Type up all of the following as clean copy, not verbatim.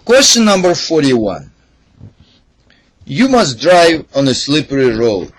Question number 41. You must drive on a slippery road.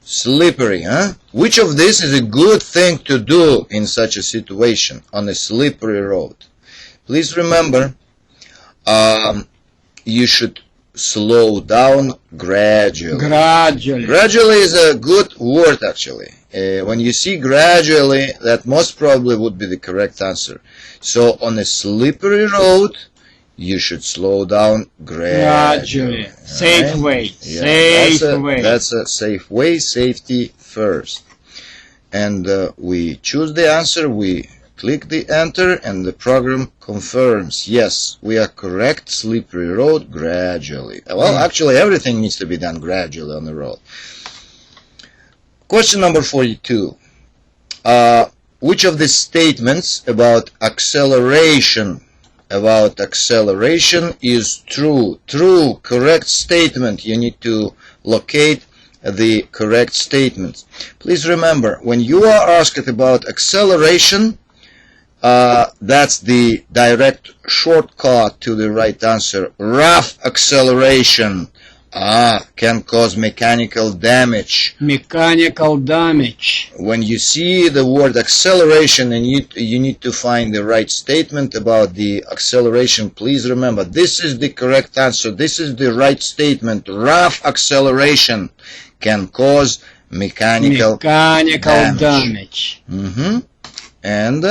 Slippery, huh? Which of this is a good thing to do in such a situation on a slippery road? Please remember, you should slow down gradually. Gradually is a good word, actually. When you see gradually, that most probably would be the correct answer. So on a slippery road, you should slow down gradually. Safe way. Yeah, Safe way. That's a safe way. Safety first. And we choose the answer. We click the enter, and the program confirms. Yes, we are correct. Slippery road, gradually. Well, actually, everything needs to be done gradually on the road. Question number 42. Which of the statements about acceleration is true? True, correct statement. You need to locate the correct statements. Please remember, when you are asked about acceleration, that's the direct shortcut to the right answer. Rough acceleration can cause mechanical damage. Mechanical damage. When you see the word acceleration and you need to find the right statement about the acceleration, please remember, this is the correct answer. This is the right statement. Rough acceleration can cause mechanical damage. And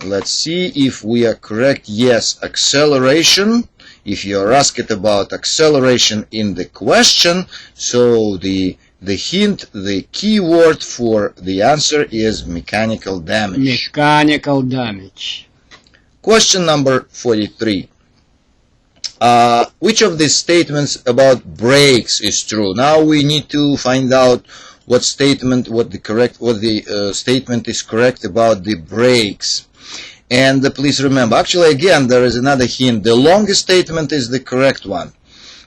let's see if we are correct. Yes, acceleration. If you are asked about acceleration in the question, so the hint, the key word for the answer is mechanical damage. Mechanical damage. Question number 43. Which of these statements about brakes is true? Now we need to find out what statement is correct about the brakes. And please remember, actually again there is another hint. The longest statement is the correct one.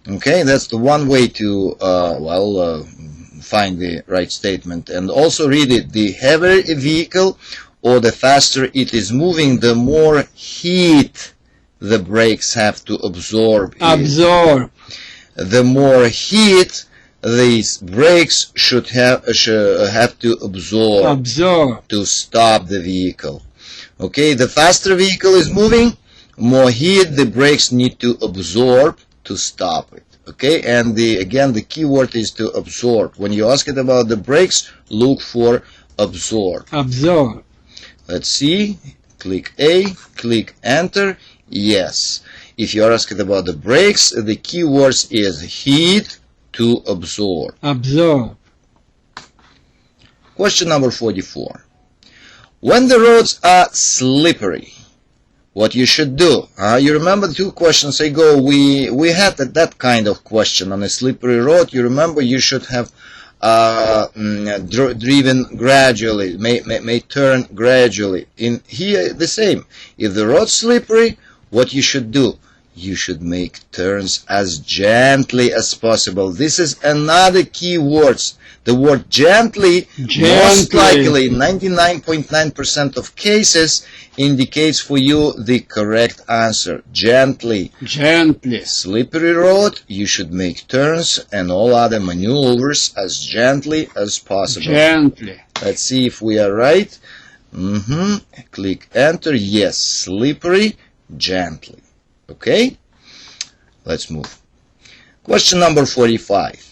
Okay, that's the one way to find the right statement. And also read it. The heavier a vehicle or the faster it is moving, the more heat the brakes have to absorb. The more heat these brakes should have to absorb to stop the vehicle. Okay, the faster vehicle is moving, more heat the brakes need to absorb to stop it. Okay, and again the key word is to absorb. When you ask it about the brakes, look for absorb. Absorb. Let's see. Click A, click enter. Yes. If you are asked about the brakes, the key words is heat to absorb. Absorb. Question number 44. When the roads are slippery, what you should do? You remember 2 questions ago we had that kind of question on a slippery road. You remember you should have driven gradually, may turn gradually. In here the same. If the road's slippery, what you should do? You should make turns as gently as possible. This is another key word. The word gently, most likely, 99.9% of cases, indicates for you the correct answer. Gently. Gently. Slippery road, you should make turns and all other maneuvers as gently as possible. Gently. Let's see if we are right. Click enter. Yes, slippery, gently. Okay? Let's move. Question number 45.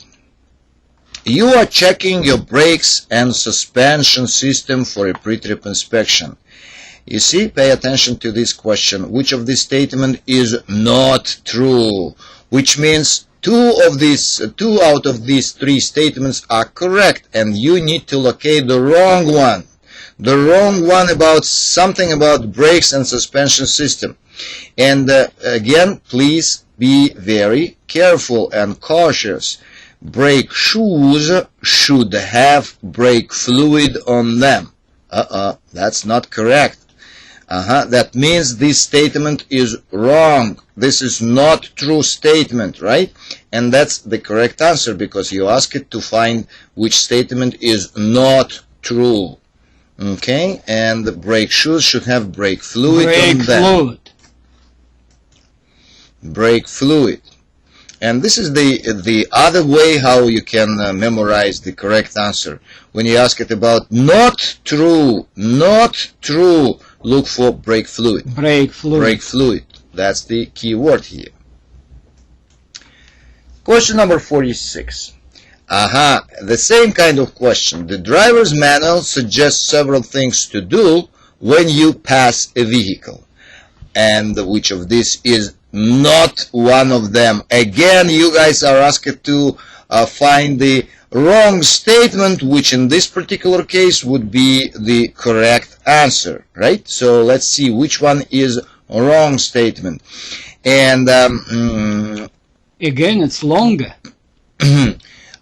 You are checking your brakes and suspension system for a pre-trip inspection. You see, pay attention to this question. Which of this statement is not true? Which means 2 out of these 3 statements are correct, and you need to locate the wrong one. The wrong one about something about brakes and suspension system. And again, please be very careful and cautious. Brake shoes should have brake fluid on them. That's not correct. That means this statement is wrong. This is not true statement, right? And that's the correct answer because you ask it to find which statement is not true. Okay, and the brake shoes should have brake fluid on them. brake fluid. And this is the other way how you can memorize the correct answer. When you ask it about not true, look for brake fluid. Brake fluid. Brake fluid. That's the key word here. Question number 46. The same kind of question. The driver's manual suggests several things to do when you pass a vehicle. And which of these is not one of them? Again, you guys are asked to find the wrong statement, which in this particular case would be the correct answer, right? So let's see which one is a wrong statement. And again, it's longer.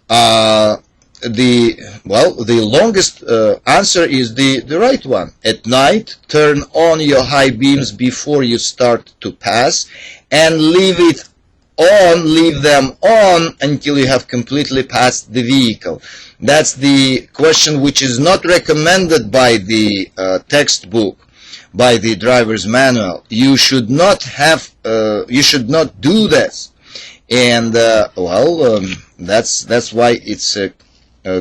The longest answer is the right one. At night, turn on your high beams before you start to pass, and leave them on until you have completely passed the vehicle. That's the question which is not recommended by the textbook, by the driver's manual. You should not do this. And that's why it's a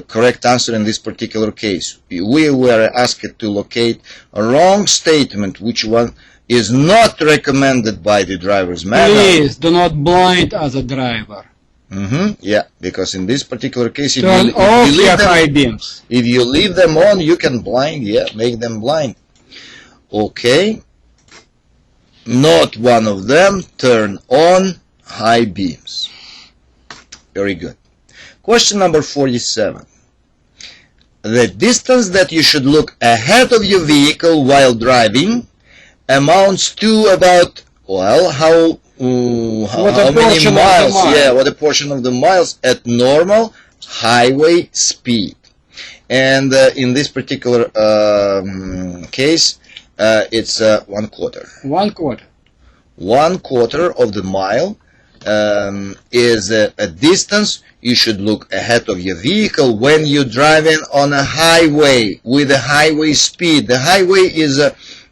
correct answer in this particular case. We were asked to locate a wrong statement, which one is not recommended by the driver's manual. Please do not blind as a driver. Yeah, because in this particular case, Turn off your high beams. If you leave them on, you can blind. Yeah, make them blind. Okay. Not one of them. Turn on high beams. Very good. Question number 47. The distance that you should look ahead of your vehicle while driving amounts to about, how many miles? Yeah, what a portion of the miles at normal highway speed. And in this particular case, it's 1/4. 1/4. 1/4 of the mile is a distance you should look ahead of your vehicle when you're driving on a highway with a highway speed. The highway is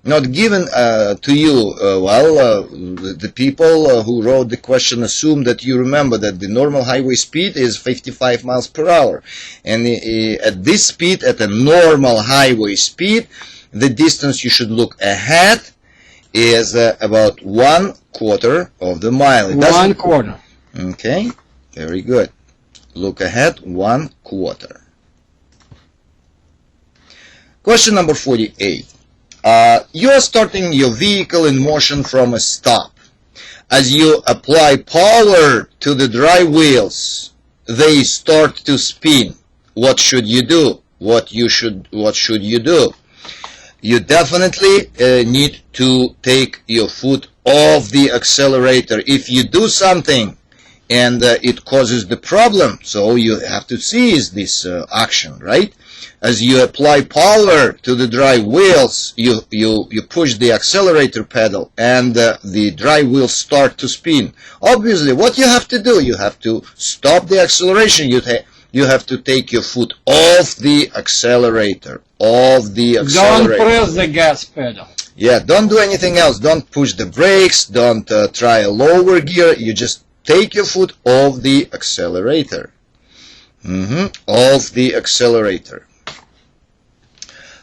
not given to you. The people who wrote the question assume that you remember that the normal highway speed is 55 miles per hour. And at this speed, at a normal highway speed, the distance you should look ahead is about 1/4 of the mile. 1/4. Okay, very good. Look ahead 1/4. Question number 48. You are starting your vehicle in motion from a stop. As you apply power to the drive wheels, they start to spin. What should you do? What should you do? You definitely need to take your foot off the accelerator. If you do something and it causes the problem, so you have to seize this action, right? As you apply power to the drive wheels, you push the accelerator pedal, and the drive wheels start to spin. Obviously, what you have to do, you have to stop the acceleration. You have to take your foot off the accelerator. Don't press the gas pedal. Yeah, don't do anything else. Don't push the brakes. Don't try a lower gear. You just take your foot off the accelerator. Off the accelerator.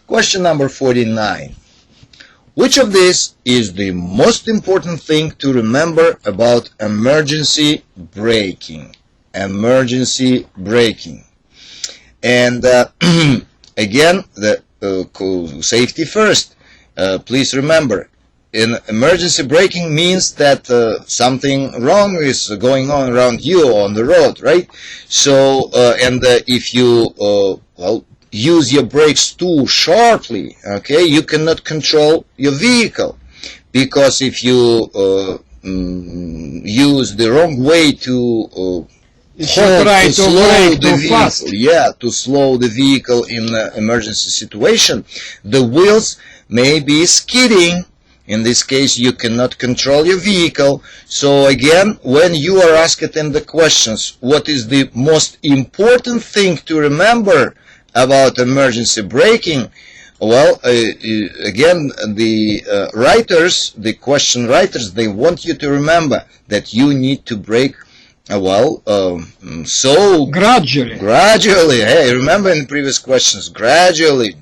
Question number 49. Which of these is the most important thing to remember about emergency braking? Emergency braking. And again, the safety first. Please remember, in emergency braking means that something wrong is going on around you on the road, right? So, if you use your brakes too sharply, okay, you cannot control your vehicle, because if you use the wrong way to slow the vehicle in an emergency situation, the wheels may be skidding. In this case, you cannot control your vehicle. So again, when you are asked in the questions, what is the most important thing to remember about emergency braking, Well, again, the writers, the question writers, they want you to remember that you need to brake, so gradually. Hey, remember in previous questions, gradually,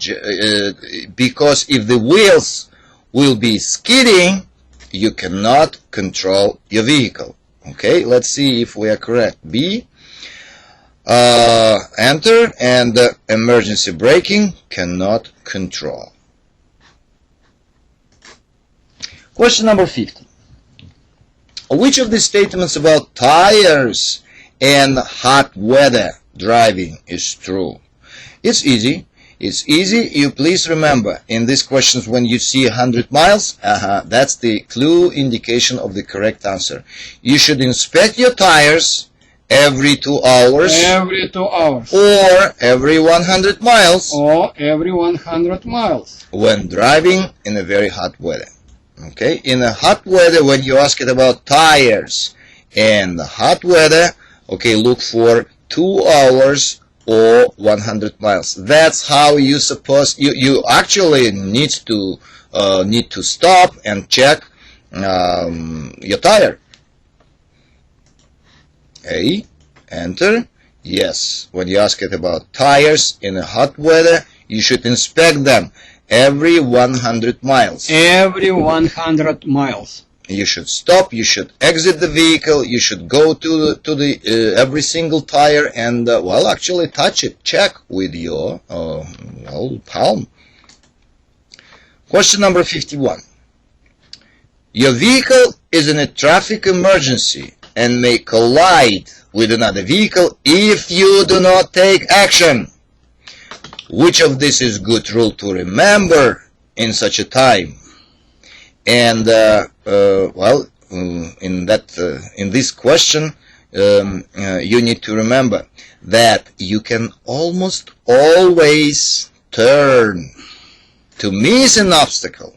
because if the wheels will be skidding, you cannot control your vehicle. Okay, let's see if we are correct. B. Enter, and emergency braking cannot control. Question number 50. Which of these statements about tires and hot weather driving is true? It's easy. It's easy. You please remember in these questions when you see 100 miles, that's the clue indication of the correct answer. You should inspect your tires every 2 hours. Every 2 hours. Or every 100 miles. Or every 100 miles. When driving in a very hot weather. Okay? In a hot weather, when you ask it about tires and hot weather, okay, look for 2 hours or 100 miles. That's how you you actually need to stop and check your tire. A. Enter. Yes. When you ask it about tires in a hot weather, you should inspect them every 100 miles. Every 100 miles. You should stop. You should exit the vehicle. You should go to the every single tire and actually touch it. Check with your palm. Question number 51. Your vehicle is in a traffic emergency and may collide with another vehicle if you do not take action. Which of this is good rule to remember in such a time? And in this question, you need to remember that you can almost always turn to miss an obstacle.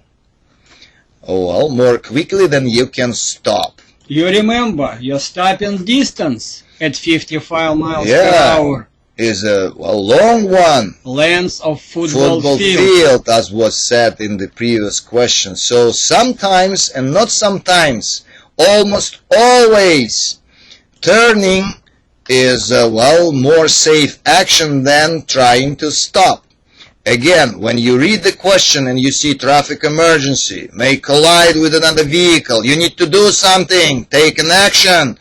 More quickly than you can stop. You remember your stopping distance at 55 miles per hour is a long one. Length of football field, as was said in the previous question. So sometimes, and not sometimes, almost always, turning is more safe action than trying to stop. Again, when you read the question and you see traffic emergency, may collide with another vehicle, you need to do something, take an action.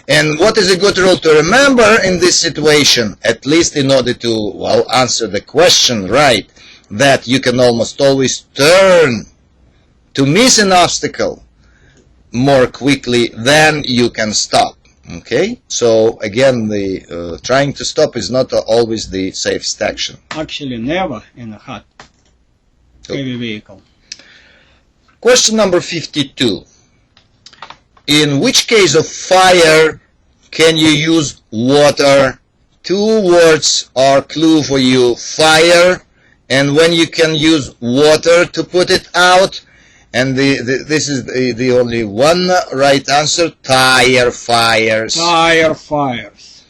And what is a good rule to remember in this situation, at least in order to, answer the question right, that you can almost always turn to miss an obstacle more quickly than you can stop. Okay, so again, the trying to stop is not always the safest action. Actually, never in a hot, heavy vehicle. Question number 52. In which case of fire can you use water? 2 words are clue for you: fire, and when you can use water to put it out. And this is the only one right answer: tire fires. Tire fires.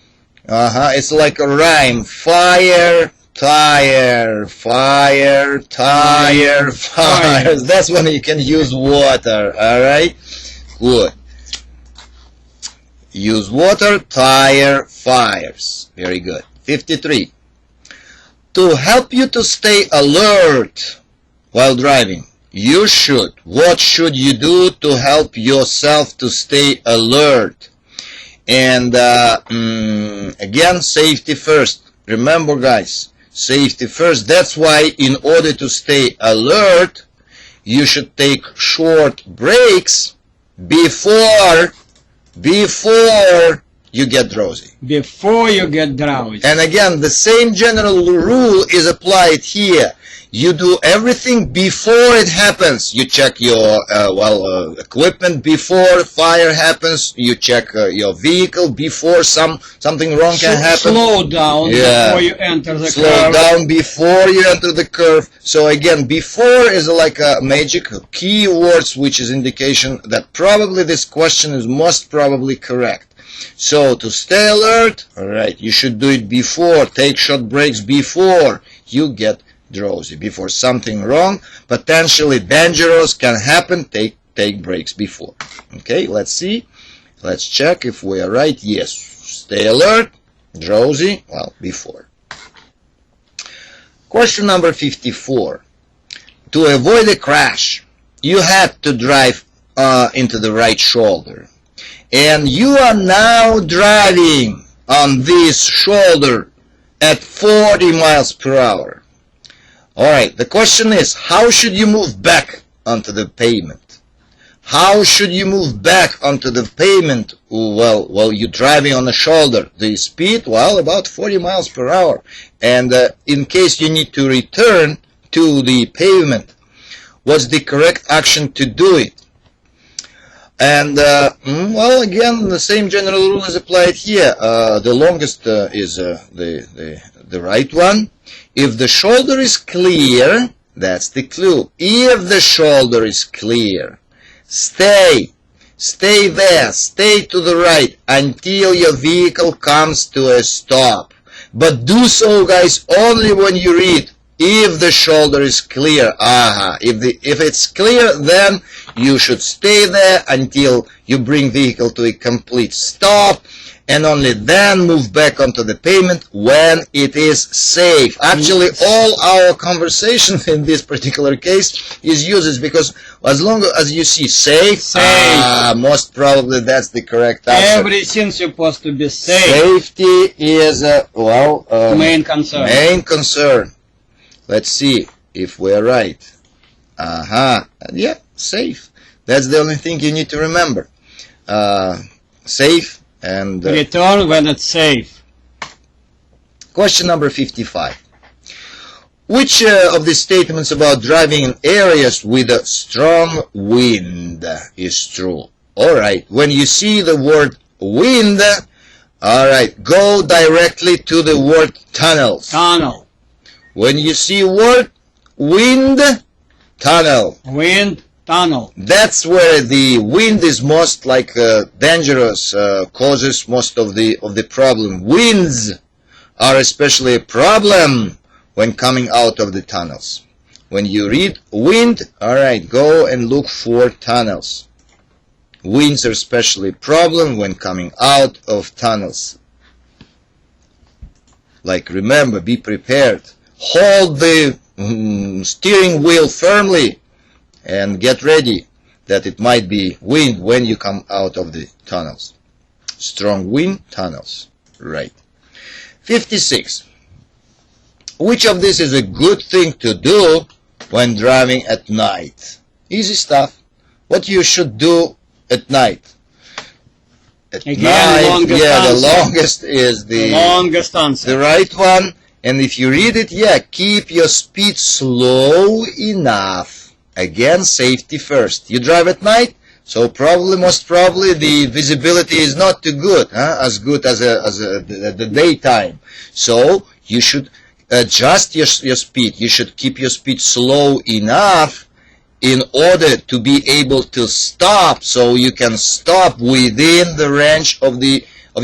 It's like a rhyme: fire, tire, fire, tire, fires. That's when you can use water. All right, good. Use water, tire, fires. Very good. 53. To help you to stay alert while driving, what should you do to help yourself to stay alert? And again, safety first. Remember, guys, safety first. That's why in order to stay alert, you should take short breaks before you get drowsy. Before you get drowsy. And again, the same general rule is applied here. You do everything before it happens. You check your equipment before fire happens. You check your vehicle before something wrong can happen. Slow down before you enter the curve. Slow down before you enter the curve. So again, before is like a magic key words, which is indication that probably this question is most probably correct. So to stay alert, all right, you should do it before. Take short breaks before you get drowsy, before something wrong, potentially dangerous can happen, take breaks before. Okay, let's see. Let's check if we are right. Yes, stay alert, drowsy, well, before. Question number 54. To avoid a crash, you had to drive into the right shoulder. And you are now driving on this shoulder at 40 miles per hour. Alright, the question is, how should you move back onto the pavement? How should you move back onto the pavement while you're driving on the shoulder? The speed, well, about 40 miles per hour. And in case you need to return to the pavement, what's the correct action to do it? And, well, again, the same general rule is applied here. The longest is the right one. If the shoulder is clear, that's the clue. If the shoulder is clear, stay there, stay to the right until your vehicle comes to a stop. But do so, guys, only when you read if the shoulder is clear. If it's clear, then you should stay there until you bring vehicle to a complete stop, and only then move back onto the pavement when it is safe. Actually, all our conversation in this particular case is useless, because as long as you see safe, most probably that's the correct answer. Everything's supposed to be safe. Safety is, main concern. Main concern. Let's see if we're right. Yeah, safe. That's the only thing you need to remember. Safe and... return when it's safe. Question number 55. Which of the statements about driving in areas with a strong wind is true? Alright, when you see the word wind, alright, go directly to the word tunnels. Tunnel. When you see word wind, tunnel. Wind, tunnel. That's where the wind is most dangerous, causes most of the problem. Winds are especially a problem when coming out of the tunnels. When you read wind, alright, go and look for tunnels. Winds are especially a problem when coming out of tunnels. Remember, be prepared. Hold the steering wheel firmly and get ready that it might be wind when you come out of the tunnels. Strong wind, tunnels. Right. 56. Which of this is a good thing to do when driving at night? Easy stuff. What you should do at night? At night, the longest is the longest answer. The right one. And if you read it, keep your speed slow enough. Again, safety first. You drive at night, so most probably the visibility is not too good, as good as the daytime. So you should adjust your speed. You should keep your speed slow enough in order to be able to stop, so you can stop within the range of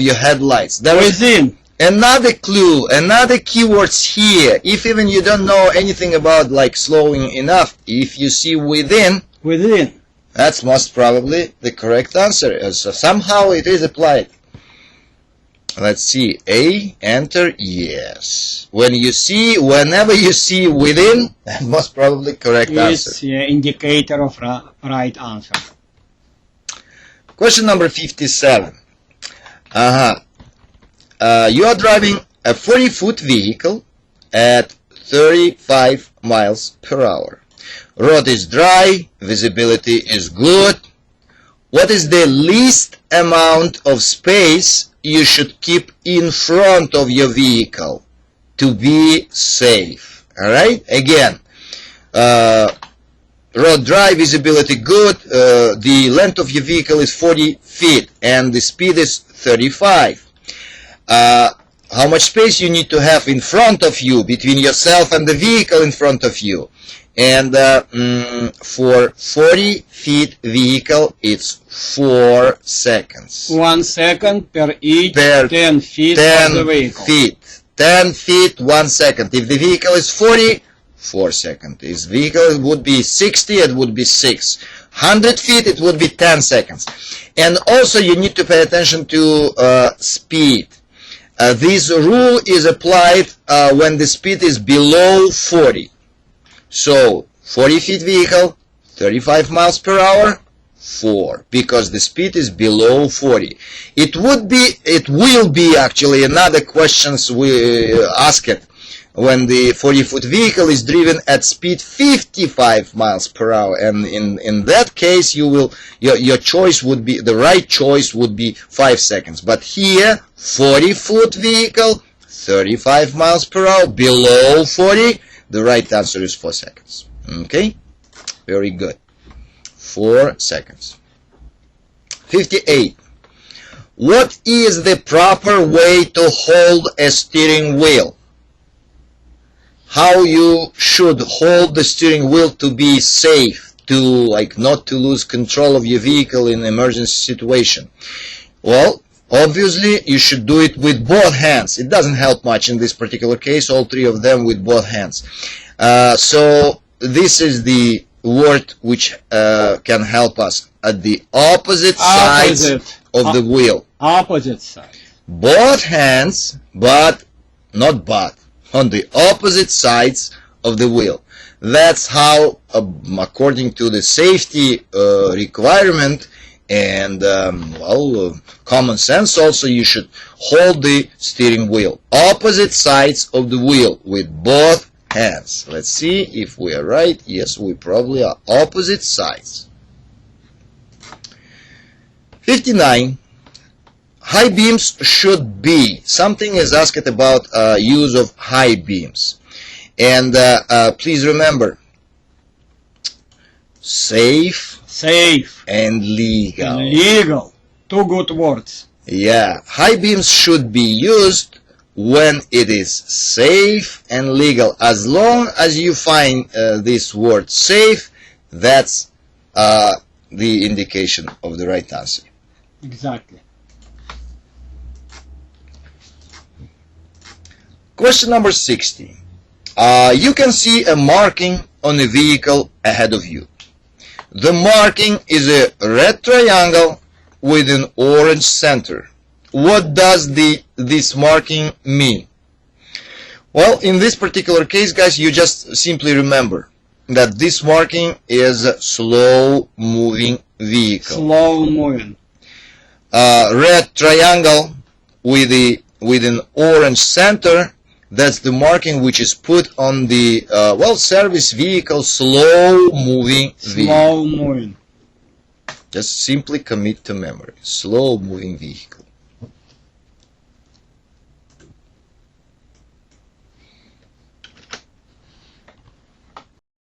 your headlights. Within. Another clue, another keywords here. If even you don't know anything about slowing enough, if you see within, that's most probably the correct answer. So somehow it is applied. Let's see. A, enter, yes. Whenever you see within, that's most probably correct answer. It's indicator of right answer. Question number 57. You are driving a 40-foot vehicle at 35 miles per hour. Road is dry, visibility is good. What is the least amount of space you should keep in front of your vehicle to be safe? Alright, again, road dry, visibility good, the length of your vehicle is 40 feet and the speed is 35. How much space you need to have in front of you, between yourself and the vehicle in front of you. And for 40 feet vehicle, it's 4 seconds. 1 second per each 10 feet of the vehicle. 10 feet, 1 second. If the vehicle is 40 4 seconds. This vehicle would be 60, it would be 6. 100 feet, it would be 10 seconds. And also you need to pay attention to speed. This rule is applied when the speed is below 40. So 40 feet vehicle, 35 miles per hour, 4, because the speed is below 40. It will be actually another questions we ask it when the 40-foot vehicle is driven at speed 55 miles per hour, and in that case your choice would be, the right choice would be 5 seconds. But here 40-foot vehicle, 35 miles per hour, below 40, the right answer is 4 seconds. Okay, very good. 4 seconds. 58. What is the proper way to hold a steering wheel? How you should hold the steering wheel to be safe, to not to lose control of your vehicle in an emergency situation? Well, obviously you should do it with both hands. It doesn't help much in this particular case, all three of them with both hands. So this is the word which can help us at the opposite sides of the wheel. Opposite side. Both hands, but not on the opposite sides of the wheel. That's how, according to the safety requirement and common sense also, you should hold the steering wheel. Opposite sides of the wheel with both hands. Let's see if we are right. Yes, we probably are. Opposite sides. 59. High beams should be. Something is asked about use of high beams. And please remember, safe and legal. Legal. Two good words. Yeah. High beams should be used when it is safe and legal. As long as you find this word safe, that's the indication of the right answer. Exactly. Question number 60. You can see a marking on a vehicle ahead of you. The marking is a red triangle with an orange center. What does this marking mean? Well, in this particular case, guys, you just simply remember that this marking is a slow moving vehicle. Slow moving. Red triangle with an orange center. That's the marking which is put on the service vehicle, slow moving vehicle. Slow moving. Just simply commit to memory. Slow moving vehicle.